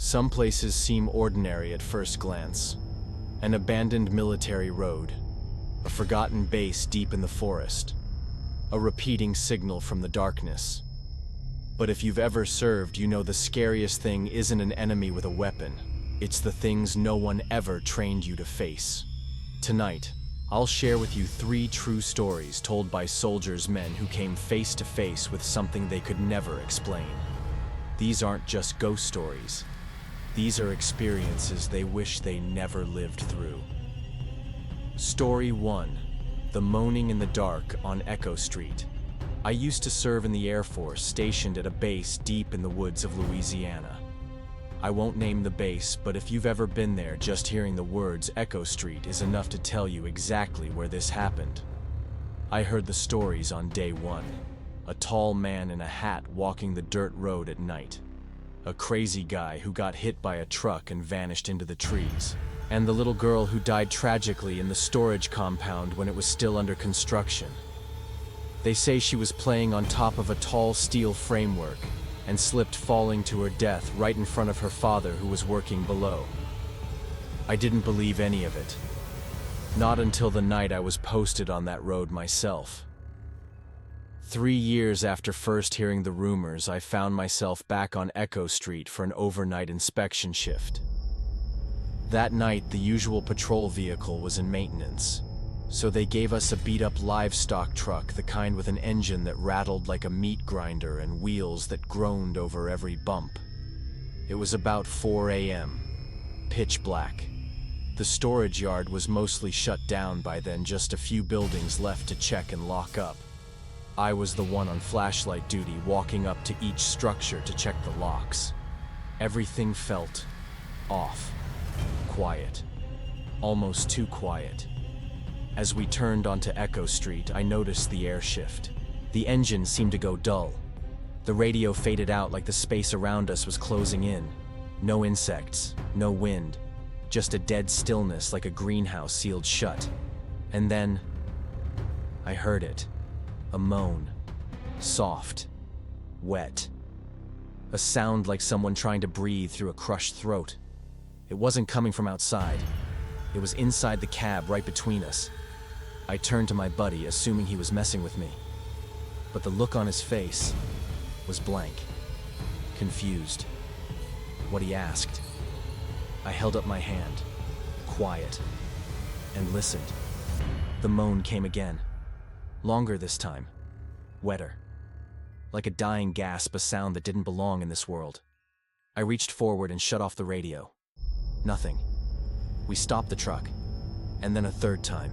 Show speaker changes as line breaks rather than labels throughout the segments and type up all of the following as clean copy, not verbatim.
Some places seem ordinary at first glance. An abandoned military road, a forgotten base deep in the forest, a repeating signal from the darkness. But if you've ever served, you know the scariest thing isn't an enemy with a weapon. It's the things no one ever trained you to face. Tonight, I'll share with you 3 true stories told by soldiers' men who came face to face with something they could never explain. These aren't just ghost stories. These are experiences they wish they never lived through. Story 1. The Moaning in the Dark on Echo Street. I used to serve in the Air Force, stationed at a base deep in the woods of Louisiana. I won't name the base, but if you've ever been there, just hearing the words Echo Street is enough to tell you exactly where this happened. I heard the stories on day 1. A tall man in a hat walking the dirt road at night. A crazy guy who got hit by a truck and vanished into the trees. And the little girl who died tragically in the storage compound when it was still under construction. They say she was playing on top of a tall steel framework and slipped, falling to her death right in front of her father, who was working below. I didn't believe any of it. Not until the night I was posted on that road myself. 3 years after first hearing the rumors, I found myself back on Echo Street for an overnight inspection shift. That night, the usual patrol vehicle was in maintenance, so they gave us a beat-up livestock truck, the kind with an engine that rattled like a meat grinder and wheels that groaned over every bump. It was about 4 a.m., pitch black. The storage yard was mostly shut down by then, just a few buildings left to check and lock up. I was the one on flashlight duty, walking up to each structure to check the locks. Everything felt off. Quiet. Almost too quiet. As we turned onto Echo Street, I noticed the air shift. The engine seemed to go dull. The radio faded out like the space around us was closing in. No insects, no wind, just a dead stillness like a greenhouse sealed shut. And then, I heard it. A moan. Soft. Wet. A sound like someone trying to breathe through a crushed throat. It wasn't coming from outside. It was inside the cab, right between us. I turned to my buddy, assuming he was messing with me. But the look on his face was blank. Confused. What he asked. I held up my hand, quiet, and listened. The moan came again. Longer this time. Wetter. Like a dying gasp, a sound that didn't belong in this world. I reached forward and shut off the radio. Nothing. We stopped the truck, and then a third time.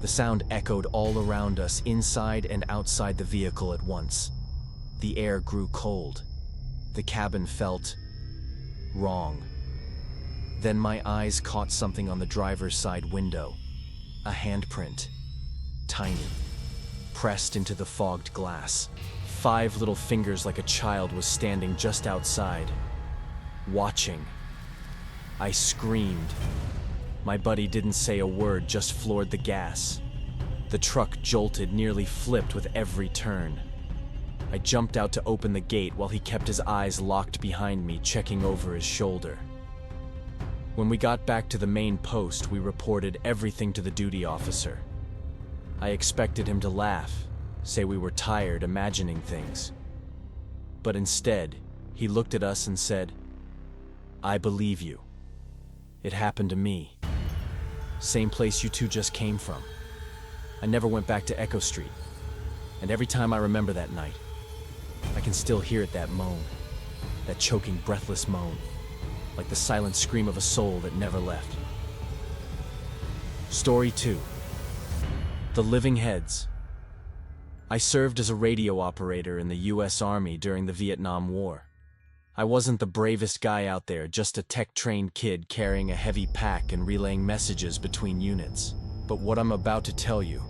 The sound echoed all around us, inside and outside the vehicle at once. The air grew cold. The cabin felt wrong. Then my eyes caught something on the driver's side window. A handprint. Tiny. Pressed into the fogged glass. 5 little fingers like a child was standing just outside, watching. I screamed. My buddy didn't say a word, just floored the gas. The truck jolted, nearly flipped with every turn. I jumped out to open the gate while he kept his eyes locked behind me, checking over his shoulder. When we got back to the main post, we reported everything to the duty officer. I expected him to laugh, say we were tired, imagining things. But instead, he looked at us and said, "I believe you. It happened to me. Same place you two just came from. I never went back to Echo Street. And every time I remember that night, I can still hear it, that moan. That choking, breathless moan. Like the silent scream of a soul that never left." Story 2. The Living Heads. I served as a radio operator in the U.S. Army during the Vietnam War. I wasn't the bravest guy out there, just a tech-trained kid carrying a heavy pack and relaying messages between units. But what I'm about to tell you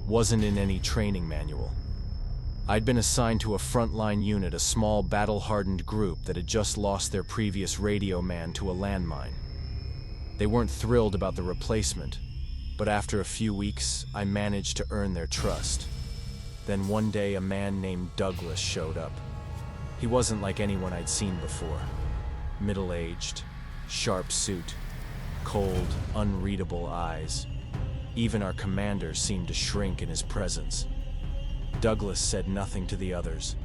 wasn't in any training manual. I'd been assigned to a frontline unit, a small battle-hardened group that had just lost their previous radio man to a landmine. They weren't thrilled about the replacement, but after a few weeks, I managed to earn their trust. Then one day, a man named Douglas showed up. He wasn't like anyone I'd seen before. Middle-aged, sharp suit, cold, unreadable eyes. Even our commander seemed to shrink in his presence. Douglas said nothing to the others.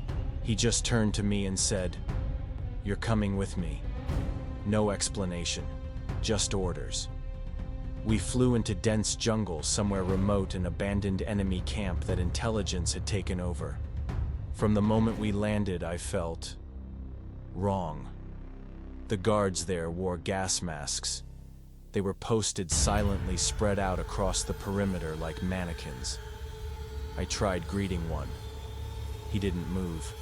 He just turned to me and said, "You're coming with me." No explanation, just orders. We flew into dense jungle somewhere remote, an abandoned enemy camp that intelligence had taken over. From the moment we landed, I felt wrong. The guards there wore gas masks. They were posted silently, spread out across the perimeter like mannequins. I tried greeting one. He didn't move,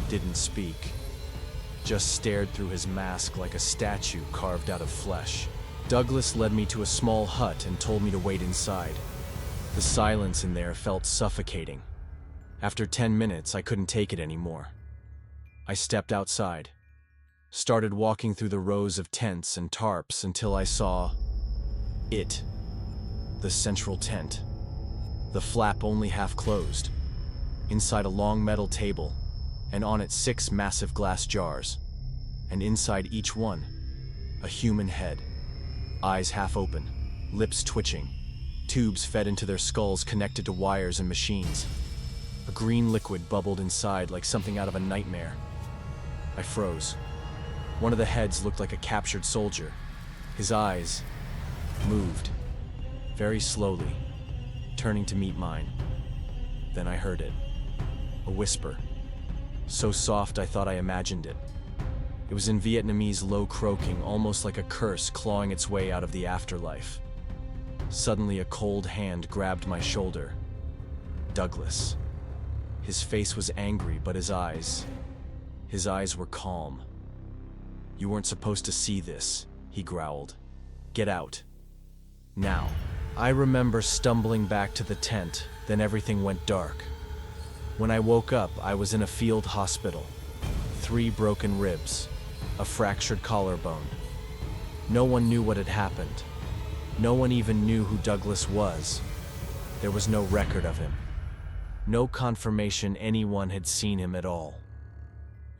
didn't speak, just stared through his mask like a statue carved out of flesh. Douglas led me to a small hut and told me to wait inside. The silence in there felt suffocating. After 10 minutes, I couldn't take it anymore. I stepped outside, started walking through the rows of tents and tarps until I saw it. The central tent. The flap only half closed. Inside a long metal table, and on it 6 massive glass jars. And inside each one, a human head. Eyes half open, lips twitching, tubes fed into their skulls connected to wires and machines. A green liquid bubbled inside like something out of a nightmare. I froze. One of the heads looked like a captured soldier. His eyes moved, very slowly, turning to meet mine. Then I heard it. A whisper. So soft I thought I imagined it. It was in Vietnamese, low croaking, almost like a curse clawing its way out of the afterlife. Suddenly a cold hand grabbed my shoulder. Douglas. His face was angry, but his eyes were calm. "You weren't supposed to see this," he growled. "Get out. Now." I remember stumbling back to the tent, then everything went dark. When I woke up, I was in a field hospital. 3 broken ribs, a fractured collarbone. No one knew what had happened. No one even knew who Douglas was. There was no record of him. No confirmation anyone had seen him at all.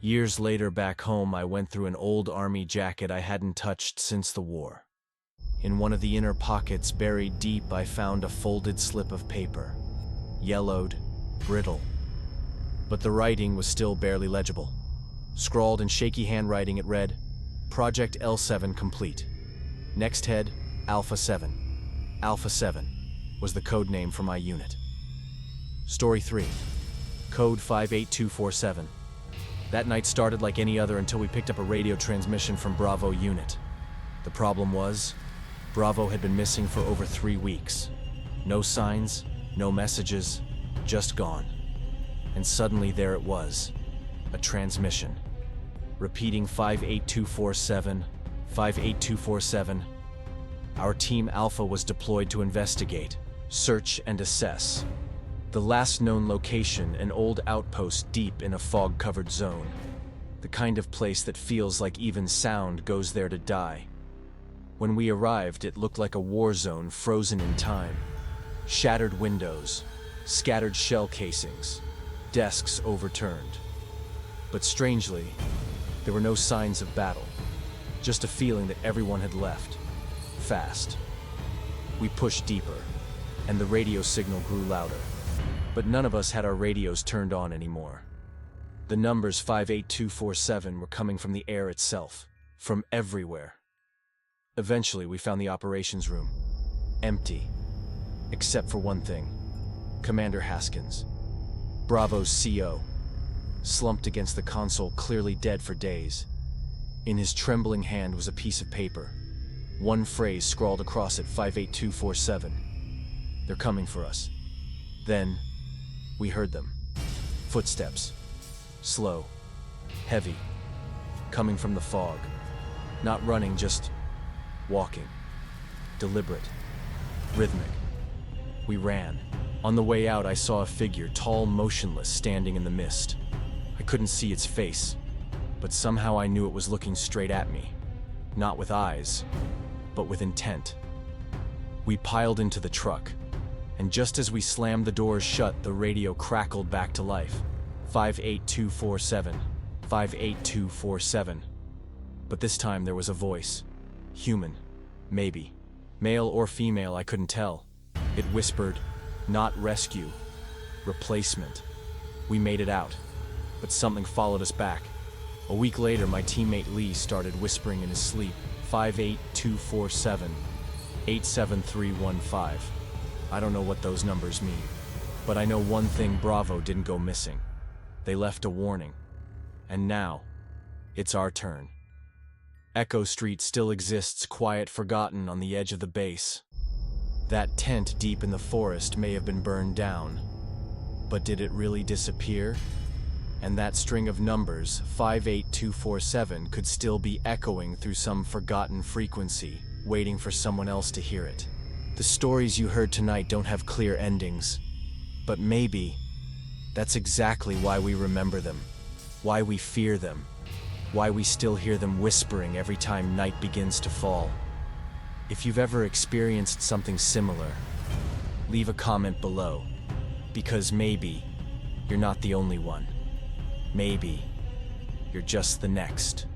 Years later back home, I went through an old army jacket I hadn't touched since the war. In one of the inner pockets, buried deep, I found a folded slip of paper. Yellowed, brittle. But the writing was still barely legible. Scrawled in shaky handwriting, it read, "Project L7 complete. Next head, Alpha 7. Alpha 7 was the code name for my unit." Story 3. Code 58247. That night started like any other until we picked up a radio transmission from Bravo unit. The problem was, Bravo had been missing for over 3 weeks. No signs, no messages, just gone. And suddenly there it was, a transmission. Repeating 58247, 58247. Our Team Alpha was deployed to investigate, search and assess. The last known location, an old outpost deep in a fog-covered zone. The kind of place that feels like even sound goes there to die. When we arrived, it looked like a war zone frozen in time. Shattered windows, scattered shell casings, desks overturned. But strangely, there were no signs of battle, just a feeling that everyone had left, fast. We pushed deeper, and the radio signal grew louder. But none of us had our radios turned on anymore. The numbers 58247 were coming from the air itself, from everywhere. Eventually, we found the operations room. Empty. Except for one thing. Commander Haskins, Bravo's CO, slumped against the console, clearly dead for days. In his trembling hand was a piece of paper. One phrase scrawled across it, 58247. "They're coming for us." Then, we heard them. Footsteps. Slow. Heavy. Coming from the fog. Not running, just walking. Deliberate. Rhythmic. We ran. On the way out, I saw a figure, tall, motionless, standing in the mist. I couldn't see its face, but somehow I knew it was looking straight at me. Not with eyes, but with intent. We piled into the truck, and just as we slammed the doors shut, the radio crackled back to life. 58247. 58247. But this time there was a voice. Human. Maybe. Male or female, I couldn't tell. It whispered, "Not rescue. Replacement." We made it out, but something followed us back. A week later, my teammate Lee started whispering in his sleep, 58247, 87315. I don't know what those numbers mean, but I know one thing: Bravo didn't go missing. They left a warning. And now, it's our turn. Echo Street still exists, quiet, forgotten, on the edge of the base. That tent deep in the forest may have been burned down, but did it really disappear? And that string of numbers, 58247, could still be echoing through some forgotten frequency, waiting for someone else to hear it. The stories you heard tonight don't have clear endings, but maybe that's exactly why we remember them, why we fear them, why we still hear them whispering every time night begins to fall. If you've ever experienced something similar, leave a comment below, because maybe you're not the only one. Maybe you're just the next.